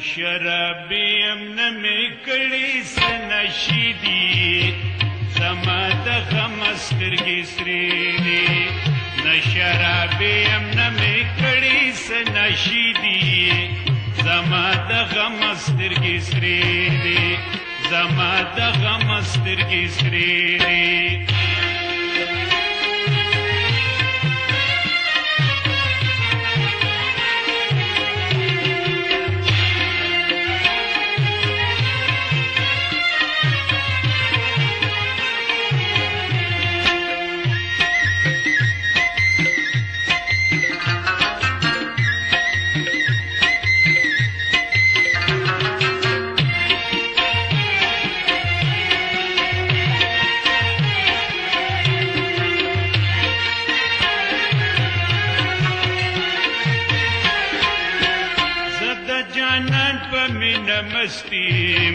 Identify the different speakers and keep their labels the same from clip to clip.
Speaker 1: شرابي يمنا مکړی سنشي دي زما د غم سترګې سرې دي نه شرابي يمنا مکړی سنشي دي زما د غم سترګې سرې دي زما د غم سترګې سرې دي جانان په مینا مستیم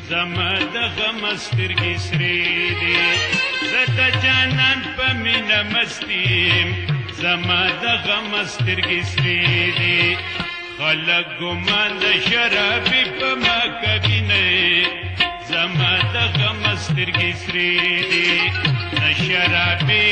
Speaker 1: زما د غم سترګې سرې دي زه د جانان په مینا مستیم زما د غم سترګې سرې دي خلک ګمان د شرابي په ما کوي نه زما د غم سترګې سرې دي نه شرابي